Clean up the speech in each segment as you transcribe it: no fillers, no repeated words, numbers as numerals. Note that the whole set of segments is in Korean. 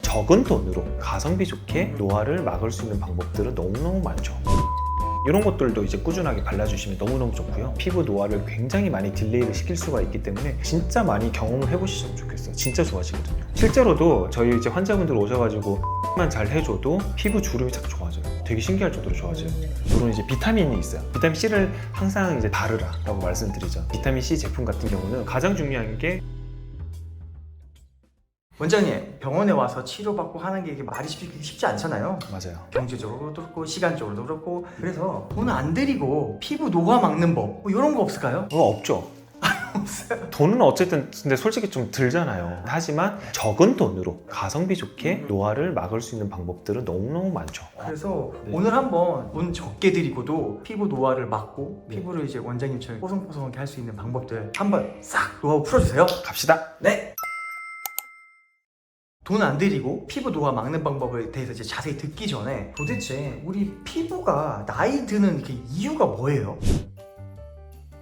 적은 돈으로 가성비 좋게 노화를 막을 수 있는 방법들은 너무너무 많죠. 이런 것들도 이제 꾸준하게 발라주시면 너무너무 좋고요. 피부 노화를 굉장히 많이 딜레이를 시킬 수가 있기 때문에 진짜 많이 경험을 해보시면 좋겠어요. 진짜 좋아지거든요. 실제로도 저희 이제 환자분들 오셔가지고 만 잘 해줘도 피부 주름이 참 좋아져요. 되게 신기할 정도로 좋아져요. 이런 이제 비타민이 있어요. 비타민 C를 항상 이제 바르라라고 말씀드리죠. 비타민 C 제품 같은 경우는 가장 중요한 게 원장님, 병원에 와서 치료받고 하는 게 이게 말이 쉽지 않잖아요. 맞아요. 경제적으로도 그렇고 시간적으로도 그렇고. 그래서 돈 안 들이고 피부 노화 막는 법 이런 거 없을까요? 그거 없죠. 없어요. 돈은 어쨌든 근데 솔직히 좀 들잖아요. 하지만 적은 돈으로 가성비 좋게 노화를 막을 수 있는 방법들은 너무너무 많죠. 그래서 네. 오늘 한번 돈 적게 들이고도 피부 노화를 막고 네. 피부를 이제 원장님처럼 뽀송뽀송하게 할 수 있는 방법들 한번 싹 노하우 풀어주세요. 갑시다. 네. 돈 안 들이고 피부 노화 막는 방법에 대해서 이제 자세히 듣기 전에 도대체 우리 피부가 나이 드는 이게 이유가 뭐예요?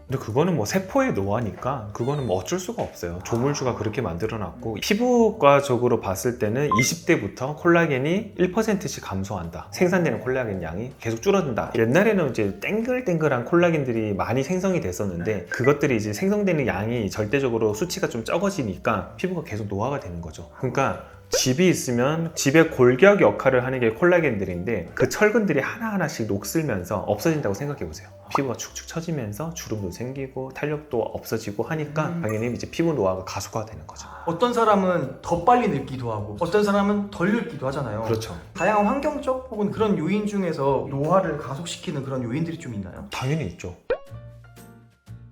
근데 그거는 뭐 세포의 노화니까 그거는 뭐 어쩔 수가 없어요. 조물주가 그렇게 만들어놨고 피부과적으로 봤을 때는 20대부터 콜라겐이 1%씩 감소한다. 생산되는 콜라겐 양이 계속 줄어든다. 옛날에는 이제 땡글땡글한 콜라겐들이 많이 생성이 됐었는데 그것들이 이제 생성되는 양이 절대적으로 수치가 좀 적어지니까 피부가 계속 노화가 되는 거죠. 그러니까 집이 있으면 집의 골격 역할을 하는 게 콜라겐들인데 그 철근들이 하나하나씩 녹슬면서 없어진다고 생각해 보세요. 피부가 축축 처지면서 주름도 생기고 탄력도 없어지고 하니까 당연히 이제 피부 노화가 가속화되는 거죠. 어떤 사람은 더 빨리 늙기도 하고 어떤 사람은 덜 늙기도 하잖아요. 그렇죠. 다양한 환경적 혹은 그런 요인 중에서 노화를 가속시키는 그런 요인들이 좀 있나요? 당연히 있죠.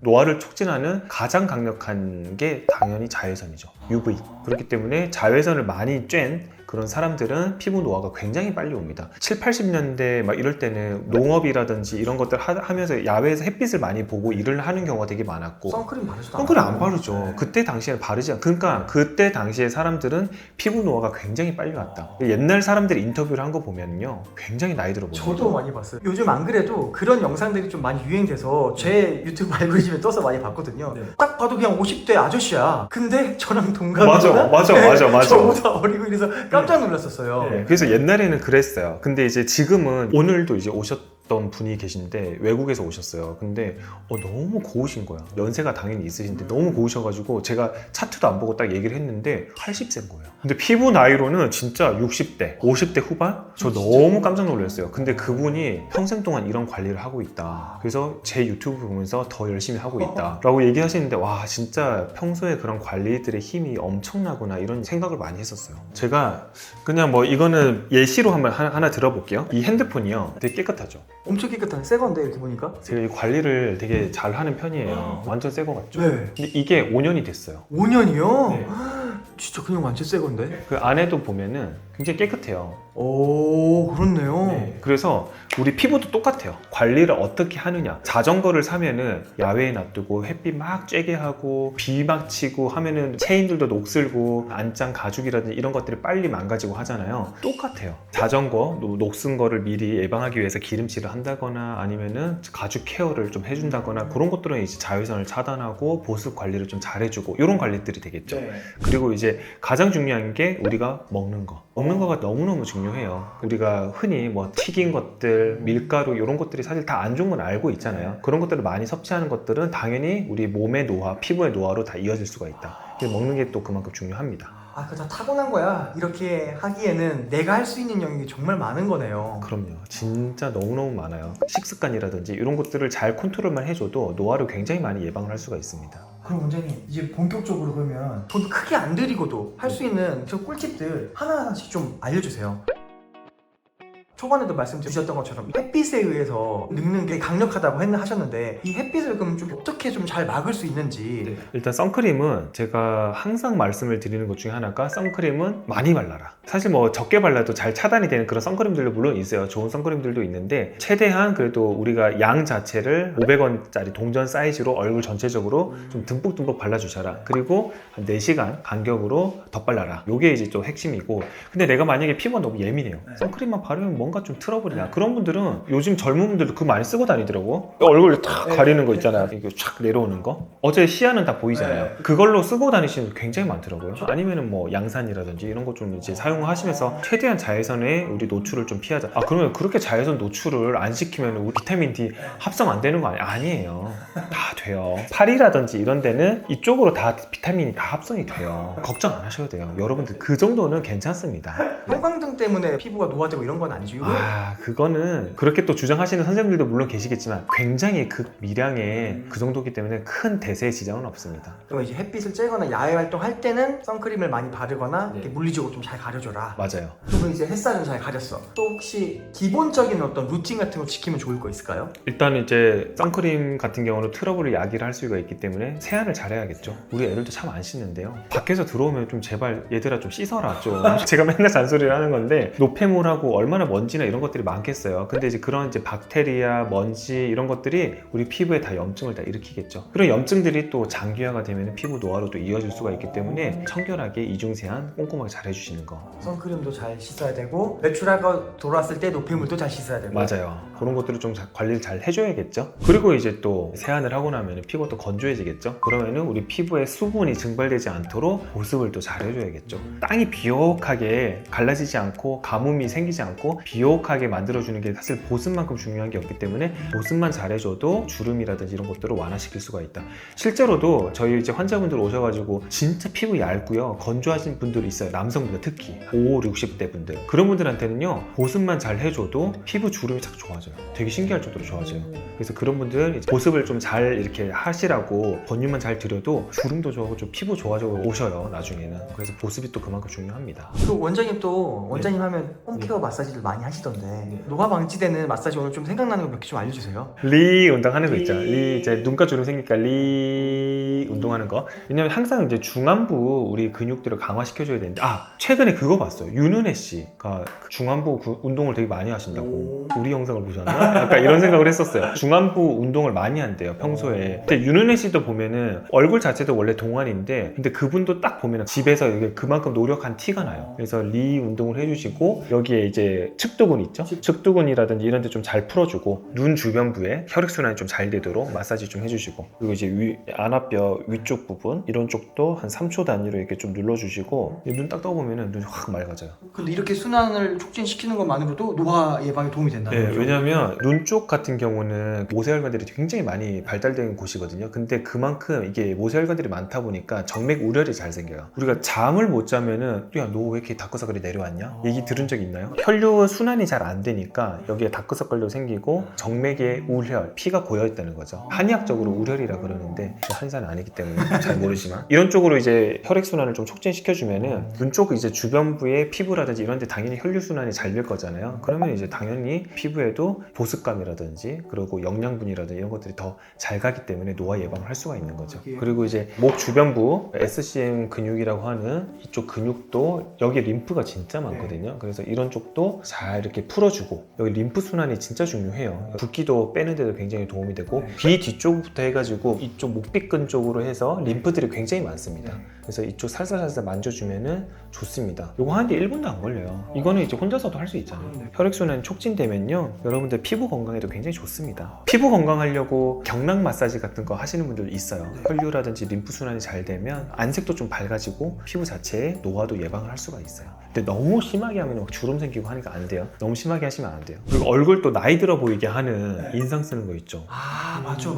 노화를 촉진하는 가장 강력한 게 당연히 자외선이죠. UV. 그렇기 때문에 자외선을 많이 쬐는 그런 사람들은 피부 노화가 굉장히 빨리 옵니다. 7, 80년대 막 이럴 때는 농업이라든지 이런 것들 하면서 야외에서 햇빛을 많이 보고 일을 하는 경우가 되게 많았고 선크림 바르지도 선크림 안 않아요. 바르죠. 네. 그때 당시에는 바르지 않. 그러니까 그때 당시에 사람들은 피부 노화가 굉장히 빨리 왔다. 옛날 사람들이 인터뷰를 한 거 보면요, 굉장히 나이 들어 보여요. 저도 많이 봤어요. 요즘 안 그래도 그런 영상들이 좀 많이 유행돼서 제 유튜브 알고리즘에 떠서 많이 봤거든요. 네. 딱 봐도 그냥 50대 아저씨야. 근데 저랑 동갑이구나? 맞아. 저보다 어리고 이래서 깜짝 놀랐었어요. 네, 그래서 옛날에는 그랬어요. 근데 이제 지금은 오늘도 이제 오셨던 분이 계신데 외국에서 오셨어요. 근데 너무 고우신 거야. 연세가 당연히 있으신데 너무 고우셔가지고 제가 차트도 안 보고 딱 얘기를 했는데 80세인 거예요. 근데 피부 나이로는 진짜 60대, 50대 후반? 저 너무 깜짝 놀랐어요. 근데 그분이 평생 동안 이런 관리를 하고 있다. 그래서 제 유튜브 보면서 더 열심히 하고 있다 라고 얘기하시는데 와, 진짜 평소에 그런 관리들의 힘이 엄청나구나 이런 생각을 많이 했었어요. 제가 그냥 뭐 이거는 예시로 한번 하나 들어볼게요. 이 핸드폰이요, 되게 깨끗하죠. 엄청 깨끗한 새 건데 이렇게 보니까. 제가 이 관리를 되게 잘 하는 편이에요. 완전 새 거 같죠? 네. 근데 이게 5년이 됐어요. 5년이요? 네. 진짜 그냥 완전 새 건데? 그 안에도 보면은 굉장히 깨끗해요. 오, 그렇네요. 네. 그래서 우리 피부도 똑같아요. 관리를 어떻게 하느냐. 자전거를 사면은 야외에 놔두고 햇빛 막 쬐게 하고 비 막 치고 하면은 체인들도 녹슬고 안장 가죽이라든지 이런 것들이 빨리 망가지고 하잖아요. 똑같아요. 자전거 녹슨 거를 미리 예방하기 위해서 기름칠을 한다거나 아니면은 가죽 케어를 좀 해준다거나 그런 것들은 이제 자외선을 차단하고 보습 관리를 좀 잘해주고 이런 관리들이 되겠죠. 네. 그리고 이제 가장 중요한 게 우리가 먹는 거. 먹는 거가 너무너무 중요해요. 우리가 흔히 뭐 튀긴 것들, 밀가루 이런 것들이 사실 다 안 좋은 건 알고 있잖아요. 그런 것들을 많이 섭취하는 것들은 당연히 우리 몸의 노화, 피부의 노화로 다 이어질 수가 있다. 그래서 먹는 게 또 그만큼 중요합니다. 아, 그거 다 타고난 거야. 이렇게 하기에는 내가 할 수 있는 영역이 정말 많은 거네요. 그럼요. 진짜 너무너무 많아요. 식습관이라든지 이런 것들을 잘 컨트롤만 해줘도 노화를 굉장히 많이 예방을 할 수가 있습니다. 그럼 원장님 이제 본격적으로 그러면 돈 크게 안 들이고도 할 수 있는 저 꿀팁들 하나하나씩 좀 알려주세요. 초반에도 말씀주셨던 것처럼 햇빛에 의해서 늙는 게 강력하다고 하셨는데 이 햇빛을 그럼 좀 어떻게 좀 잘 막을 수 있는지. 일단 선크림은 제가 항상 말씀을 드리는 것 중에 하나가 선크림은 많이 발라라. 사실 뭐 적게 발라도 잘 차단이 되는 그런 선크림들도 물론 있어요. 좋은 선크림들도 있는데 최대한 그래도 우리가 양 자체를 500원짜리 동전 사이즈로 얼굴 전체적으로 좀 듬뿍듬뿍 발라주셔라. 그리고 한 4시간 간격으로 덧발라라. 요게 이제 또 핵심이고, 근데 내가 만약에 피부가 너무 예민해요. 선크림만 바르면 뭔가 좀 트러블이나 그런 분들은 요즘 젊은 분들도 그거 많이 쓰고 다니더라고. 얼굴 탁 가리는 거 있잖아요. 이거 촥 내려오는 거. 어제 시야는 다 보이잖아요. 그걸로 쓰고 다니시는 분 굉장히 많더라고요. 아니면은 뭐 양산이라든지 이런 거 좀 이제 사용하시면서 최대한 자외선에 우리 노출을 좀 피하자. 아 그러면 그렇게 자외선 노출을 안 시키면 우리 비타민 D 합성 안 되는 거 아니에요. 다 돼요. 팔이라든지 이런 데는 이쪽으로 다 비타민이 다 합성이 돼요. 걱정 안 하셔도 돼요. 여러분들 그 정도는 괜찮습니다. 형광등 때문에 피부가 노화되고 이런 건 아니죠? 아 그거는 그렇게 또 주장하시는 선생님들도 물론 계시겠지만 굉장히 극미량의 그 정도기 때문에 큰 대세의 지장은 없습니다. 그럼 이제 햇빛을 쬐거나 야외 활동할 때는 선크림을 많이 바르거나 이렇게 물리적으로 좀 잘 가려줘라. 맞아요. 그러면 이제 햇살은 잘 가렸어. 또 혹시 기본적인 어떤 루틴 같은 거 지키면 좋을 거 있을까요? 일단 이제 선크림 같은 경우는 트러블을 야기를 할 수가 있기 때문에 세안을 잘 해야겠죠. 우리 애들도 참 안 씻는데요. 밖에서 들어오면 좀 제발 얘들아 좀 씻어라 좀. 제가 맨날 잔소리를 하는 건데 노폐물하고 얼마나 먼지나 이런 것들이 많겠어요. 근데 이제 그런 이제 박테리아, 먼지 이런 것들이 우리 피부에 다 염증을 다 일으키겠죠. 그런 염증들이 또 장기화가 되면 피부 노화로 또 이어질 수가 있기 때문에 청결하게 이중세안 꼼꼼하게 잘 해주시는 거. 선크림도 잘 씻어야 되고 외출하고 돌아왔을 때 노폐물도 잘 씻어야 되고. 맞아요. 그런 것들을 좀 관리를 잘 해줘야겠죠. 그리고 이제 또 세안을 하고 나면 피부가 또 건조해지겠죠. 그러면은 우리 피부에 수분이 증발되지 않도록 보습을 또 잘 해줘야겠죠. 땅이 비옥하게 갈라지지 않고 가뭄이 생기지 않고 비옥하게 만들어주는 게 사실 보습만큼 중요한 게 없기 때문에 보습만 잘 해줘도 주름이라든지 이런 것들을 완화시킬 수가 있다. 실제로도 저희 이제 환자분들 오셔가지고 진짜 피부 얇고요 건조하신 분들이 있어요. 남성분들 특히 50, 60대 분들 그런 분들한테는요 보습만 잘 해줘도 피부 주름이 착 좋아져요. 되게 신기할 정도로 좋아져요. 그래서 그런 분들 이제 보습을 좀 잘 이렇게 하시라고 권유만 잘 드려도 주름도 좋아하고 좀 피부 좋아져 오셔요 나중에는. 그래서 보습이 또 그만큼 중요합니다. 그 원장님 또 원장님 하면 홈케어 마사지를 많이 하시던데 노화 방지되는 마사지 오늘 좀 생각나는 거 몇 개 좀 알려주세요. 리 운동하는 거 있죠. 리 이제 눈가 주름 생기니까 리 운동하는 거. 왜냐면 항상 이제 중안부 우리 근육들을 강화시켜줘야 되는데 최근에 그거 봤어요. 윤은혜 씨가 중안부 운동을 되게 많이 하신다고. 우리 영상을 보셨나? 약간 이런 생각을 했었어요. 중안부 운동을 많이 한대요 평소에. 근데 윤은혜 씨도 보면은 얼굴 자체도 원래 동안인데 근데 그분도 딱 보면은 집에서 이게 그만큼 노력한 티가 나요. 그래서 리 운동을 해주시고 여기에 이제 측두근 있죠? 측두근이라든지 이런 데 좀 잘 풀어주고 눈 주변부에 혈액순환이 좀 잘 되도록 마사지 좀 해주시고 그리고 이제 안압뼈 위쪽 부분 이런 쪽도 한 3초 단위로 이렇게 좀 눌러주시고 눈 딱 떠보면은 눈이 확 맑아져요. 근데 이렇게 순환을 촉진시키는 것만으로도 노화 예방에 도움이 된다는 네, 거죠? 왜냐하면 눈 쪽 같은 경우는 모세혈관들이 굉장히 많이 발달된 곳이거든요. 근데 그만큼 이게 모세혈관들이 많다 보니까 정맥 우려이 잘 생겨요. 우리가 잠을 못 자면은 야 너 왜 이렇게 다크서클이 내려왔냐? 얘기 들은 적 있나요? 혈류 순환이 잘 안 되니까 여기에 다크서클도 생기고 정맥에 우혈, 피가 고여 있다는 거죠. 한의학적으로 우혈이라 그러는데 한의사는 아니기 때문에 잘 모르지만 이런 쪽으로 이제 혈액 순환을 좀 촉진시켜주면은 눈 쪽 이제 주변부의 피부라든지 이런 데 당연히 혈류 순환이 잘 될 거잖아요. 그러면 이제 당연히 피부에도 보습감이라든지 그리고 영양분이라든지 이런 것들이 더 잘 가기 때문에 노화 예방을 할 수가 있는 거죠. 그리고 이제 목 주변부 SCM 근육이라고 하는 이쪽 근육도 여기 림프가 진짜 많거든요. 그래서 이런 쪽도 잘 이렇게 풀어주고 여기 림프 순환이 진짜 중요해요. 붓기도 빼는 데도 굉장히 도움이 되고 귀 뒤쪽부터 해가지고 이쪽 목빛근 쪽으로 해서 림프들이 굉장히 많습니다. 그래서 이쪽 살살살살 만져주면은 좋습니다. 이거 하는데 1분도 안 걸려요. 이거는 이제 혼자서도 할 수 있잖아요. 혈액순환이 촉진되면요 여러분들 피부 건강에도 굉장히 좋습니다. 피부 건강하려고 경락 마사지 같은 거 하시는 분들 있어요. 혈류라든지 림프 순환이 잘 되면 안색도 좀 밝아지고 피부 자체에 노화도 예방을 할 수가 있어요. 근데 너무 심하게 하면 막 주름 생기고 하니까 안 돼요. 너무 심하게 하시면 안 돼요. 그리고 얼굴 또 나이 들어 보이게 하는 인상 쓰는 거 있죠. 맞아.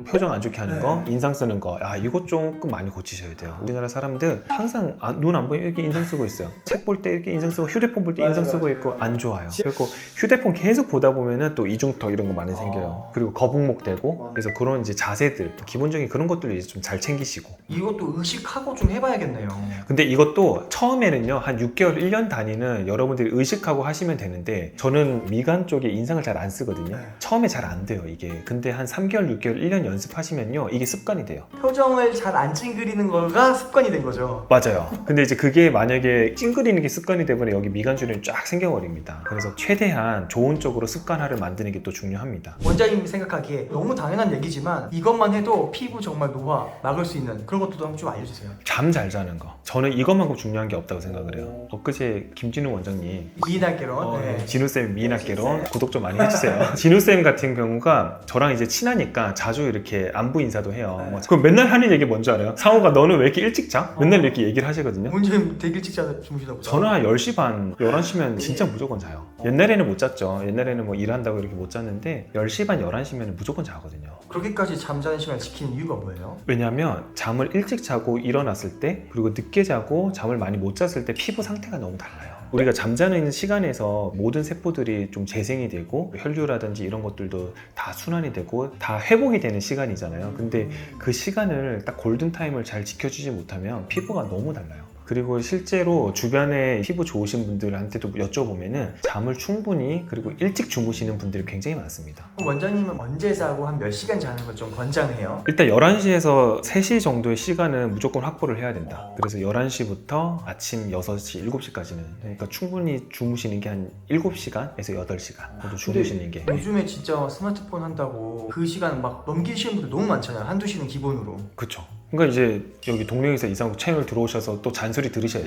표정 안 좋게 하는 거, 인상 쓰는 거, 이거 조금 많이 고치셔야 돼요. 우리나라 사람들 항상 눈 안 보이게 이렇게 인상 쓰고 있어요. 책 볼 때 이렇게 인상 쓰고 휴대폰 볼 때 인상 쓰고 있고 안 좋아요. 그리고 휴대폰 계속 보다 보면은 또 이중턱 이런 거 많이 생겨요. 그리고 거북목 되고 그래서 그런 이제 자세들 기본적인 그런 것들을 이제 좀 잘 챙기시고. 이것도 의식하고 좀 해봐야겠네요. 근데 이것도 처음에는요 한 6개월, 1년 단위는 여러분들이 의식하고 하시면 되는데 저는 미간 쪽에 인상을 잘 안 쓰거든요. 처음에 잘 안 돼요 이게. 근데 한 3개월, 6개월, 1년 연습하시면요 이게 습관이 돼요. 표정을 잘 안 찡그리는 거가 습관이 된 거죠. 맞아요. 근데 이제 그게 만약에 찡그리는 게 습관이 되면 여기 미간줄이 쫙 생겨버립니다. 그래서 최대한 좋은 쪽으로 습관화를 만드는 게 또 중요합니다. 원장님이 생각하기에 너무 당연한 얘기지만 이것만 해도 피부 정말 노화 막을 수 있는 그런 것도 한번 좀 알려주세요. 잠 잘 자는 거. 저는 이것만큼 중요한 게 없다고 생각을 해요. 엊그제 김진우 원장님 미인학개론. 네. 진우쌤 미인학개론 구독 좀 많이 해주세요. 진우쌤 같은 경우가 저랑 이제 친하니까 자주 이렇게 안부 인사도 해요. 뭐 그럼 맨날 하는 얘기 뭔지 알아요? 상호가 너는 왜 이렇게 일찍 자? 맨날 이렇게 얘기를 하시거든요. 원장님 되게 일찍 주무시나 보다. 저는 한 10시 반, 11시면 진짜 무조건 자요. 옛날에는 못 잤죠. 옛날에는 뭐 일한다고 이렇게 못 잤는데 10시 반, 11시면 무조건 자거든요. 그렇게까지 잠자는 시간을 지키는 이유가 뭐예요? 왜냐면 잠을 일찍 자고 일어났을 때 그리고 늦게 자고 잠을 많이 못 잤을 때 피부 상태가 너무 달라요. 우리가 잠자는 시간에서 모든 세포들이 좀 재생이 되고 혈류라든지 이런 것들도 다 순환이 되고 다 회복이 되는 시간이잖아요. 근데 그 시간을 딱 골든타임을 잘 지켜주지 못하면 피부가 너무 달라요. 그리고 실제로 주변에 피부 좋으신 분들한테도 여쭤보면은 잠을 충분히 그리고 일찍 주무시는 분들이 굉장히 많습니다. 그럼 원장님은 언제 자고 한 몇 시간 자는 걸 좀 권장해요? 일단 11시에서 3시 정도의 시간은 무조건 확보를 해야 된다. 그래서 11시부터 아침 6시, 7시까지는 그러니까 충분히 주무시는 게 한 7시간에서 8시간 정도 주무시는 게 요즘에 진짜 스마트폰 한다고 그 시간 막 넘기시는 분들 너무 많잖아요. 한두 시는 기본으로. 그쵸. 그러니까 이제 여기 동네에서 이상국 채널 들어오셔서 또 잔소리 들으셔야지.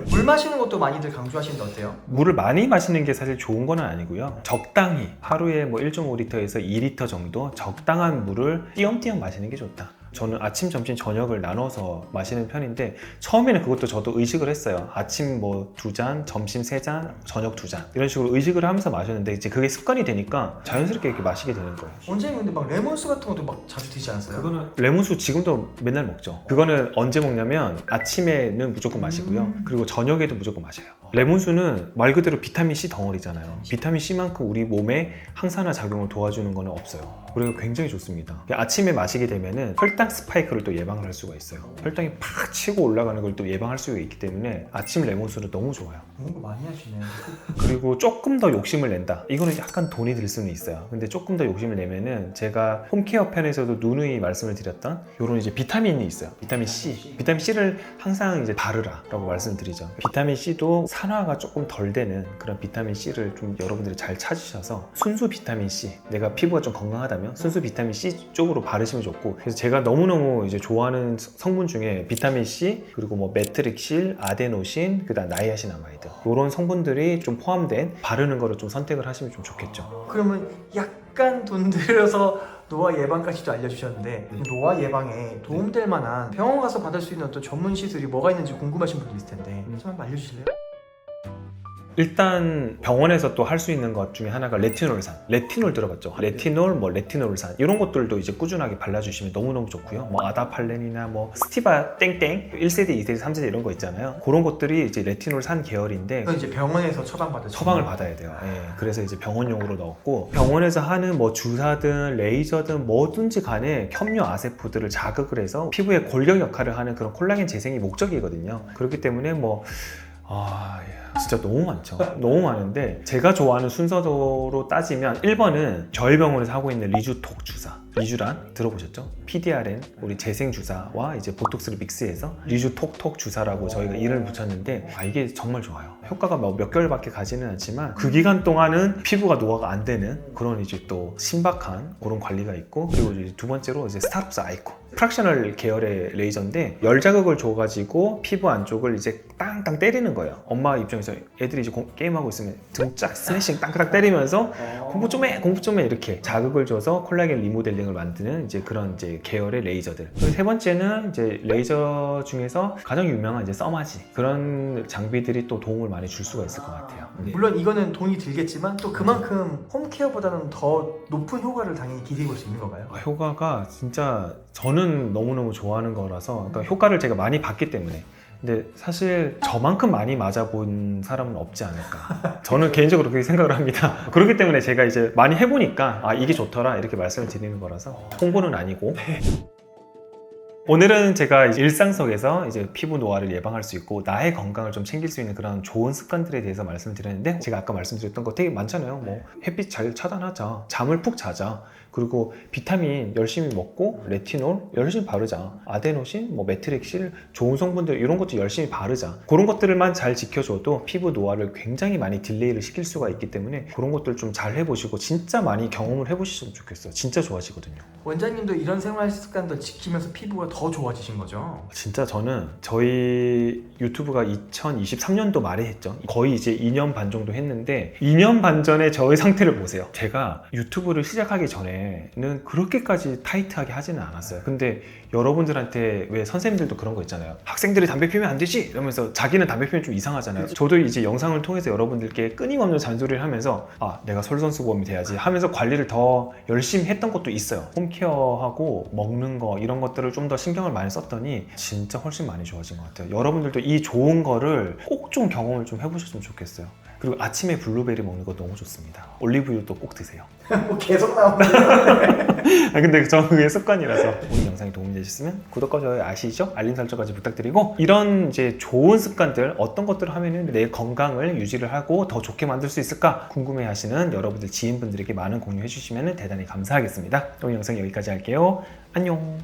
물 마시는 것도 많이들 강조하시는데 어때요? 물을 많이 마시는 게 사실 좋은 건 아니고요. 적당히 하루에 뭐 1.5리터에서 2리터 정도 적당한 물을 띄엄띄엄 마시는 게 좋다. 저는 아침, 점심, 저녁을 나눠서 마시는 편인데 처음에는 그것도 저도 의식을 했어요. 아침 뭐 2잔, 점심 3잔, 저녁 2잔 이런 식으로 의식을 하면서 마셨는데 이제 그게 습관이 되니까 자연스럽게 이렇게 마시게 되는 거예요. 원장님 근데 막 레몬수 같은 것도 막 자주 드시지 않았어요? 그거는 레몬수 지금도 맨날 먹죠. 그거는 언제 먹냐면 아침에는 무조건 마시고요. 그리고 저녁에도 무조건 마셔요. 레몬수는 말 그대로 비타민C 덩어리잖아요. 비타민C만큼 우리 몸에 항산화 작용을 도와주는 거는 없어요. 그리고 굉장히 좋습니다. 아침에 마시게 되면은 혈당 스파이크를 또 예방을 할 수가 있어요. 혈당이 팍 치고 올라가는 걸 또 예방할 수가 있기 때문에 아침 레몬수는 너무 좋아요. 좋은 거 많이 하시네. 그리고 조금 더 욕심을 낸다. 이거는 약간 돈이 들 수는 있어요. 근데 조금 더 욕심을 내면은 제가 홈케어 편에서도 누누이 말씀을 드렸던 이런 이제 비타민이 있어요. 비타민 C. 비타민 C를 항상 이제 바르라라고 말씀드리죠. 비타민 C도 산화가 조금 덜 되는 그런 비타민 C를 좀 여러분들이 잘 찾으셔서 순수 비타민 C. 내가 피부가 좀 건강하다면 순수 비타민 C 쪽으로 바르시면 좋고. 그래서 제가 너무너무 이제 좋아하는 성분 중에 비타민 C 그리고 뭐 메트릭실, 아데노신, 그다음 나이아신아마이드 이런 성분들이 좀 포함된 바르는 거를 좀 선택을 하시면 좀 좋겠죠. 그러면 약간 돈 들여서 노화 예방까지도 알려주셨는데 노화 예방에 도움될 만한 병원 가서 받을 수 있는 어떤 전문 시술이 뭐가 있는지 궁금하신 분도 있을 텐데 좀 한번 알려주실래요? 일단 병원에서 또 할 수 있는 것 중에 하나가 레티놀산. 레티놀 들어봤죠? 레티놀, 뭐 레티놀산 이런 것들도 이제 꾸준하게 발라주시면 너무너무 좋고요. 뭐 아다팔렌이나 뭐 스티바 땡땡 1세대, 2세대, 3세대 이런 거 있잖아요. 그런 것들이 이제 레티놀산 계열인데 그건 이제 병원에서 처방을 받아야 돼요. 예, 그래서 이제 병원용으로 넣었고 병원에서 하는 뭐 주사든 레이저든 뭐든지 간에 협력 아세포들을 자극을 해서 피부의 골격 역할을 하는 그런 콜라겐 재생이 목적이거든요. 그렇기 때문에 뭐 진짜 너무 많죠. 너무 많은데 제가 좋아하는 순서로 따지면 1번은 저희 병원에서 하고 있는 리주톡 주사. 리주란 들어보셨죠? PDRN 우리 재생 주사와 이제 보톡스를 믹스해서 리주톡톡 주사라고 저희가 이름을 붙였는데 이게 정말 좋아요. 효과가 몇 개월밖에 가지는 않지만 그 기간 동안은 피부가 노화가 안 되는 그런 이제 또 신박한 그런 관리가 있고 그리고 이제 두 번째로 이제 스타롭스 아이콘 프락셔널 계열의 레이저인데 열 자극을 줘가지고 피부 안쪽을 이제 땅땅 때리는 거예요. 엄마 입장에서 애들이 이제 게임하고 있으면 등짝 스매싱 땅땅 때리면서 공부 좀 해 이렇게 자극을 줘서 콜라겐 리모델링을 만드는 이제 그런 이제 계열의 레이저들. 그리고 세 번째는 이제 레이저 중에서 가장 유명한 이제 써마지 그런 장비들이 또 도움을 많이 줄 수가 있을 것 같아요. 물론 이거는 돈이 들겠지만 또 그만큼 홈케어보다는 더 높은 효과를 당연히 기대해 볼 수 있는 건가요? 효과가 진짜 저는 너무너무 좋아하는 거라서 그러니까 효과를 제가 많이 봤기 때문에 근데 사실 저만큼 많이 맞아본 사람은 없지 않을까 저는 개인적으로 그렇게 생각을 합니다. 그렇기 때문에 제가 이제 많이 해보니까 이게 좋더라 이렇게 말씀을 드리는 거라서 홍보는 아니고 오늘은 제가 이제 일상 속에서 이제 피부 노화를 예방할 수 있고 나의 건강을 좀 챙길 수 있는 그런 좋은 습관들에 대해서 말씀드렸는데, 제가 아까 말씀드렸던 거 되게 많잖아요. 뭐 햇빛 잘 차단하자, 잠을 푹 자자, 그리고 비타민 열심히 먹고 레티놀 열심히 바르자, 아데노신, 뭐 메트릭실, 좋은 성분들 이런 것도 열심히 바르자, 그런 것들만 잘 지켜줘도 피부 노화를 굉장히 많이 딜레이를 시킬 수가 있기 때문에 그런 것들 좀 잘 해보시고 진짜 많이 경험을 해보시면 좋겠어요. 진짜 좋아지거든요. 원장님도 이런 생활 습관들 지키면서 피부가 더 좋아지신 거죠? 진짜 저는 저희 유튜브가 2023년도 말에 했죠. 거의 이제 2년 반 정도 했는데 2년 반 전에 저의 상태를 보세요. 제가 유튜브를 시작하기 전에는 그렇게까지 타이트하게 하지는 않았어요. 근데 여러분들한테 왜 선생님들도 그런 거 있잖아요. 학생들이 담배 피우면 안 되지! 이러면서 자기는 담배 피우면 좀 이상하잖아요. 저도 이제 영상을 통해서 여러분들께 끊임없는 잔소리를 하면서 아, 내가 솔선수범이 돼야지 하면서 관리를 더 열심히 했던 것도 있어요. 홈케어하고 먹는 거 이런 것들을 좀 더 신경을 많이 썼더니 진짜 훨씬 많이 좋아진 것 같아요. 여러분들도 이 좋은 거를 꼭 좀 경험을 좀 해보셨으면 좋겠어요. 그리고 아침에 블루베리 먹는 거 너무 좋습니다. 올리브유도 꼭 드세요. 뭐 계속 나오네. 근데 저는 그게 습관이라서 오늘 영상이 도움이 되셨으면 구독과 좋아요 아시죠? 알림 설정까지 부탁드리고, 이런 이제 좋은 습관들 어떤 것들을 하면은 내 건강을 유지를 하고 더 좋게 만들 수 있을까 궁금해하시는 여러분들 지인분들에게 많은 공유해 주시면 대단히 감사하겠습니다. 오늘 영상 여기까지 할게요. 안녕.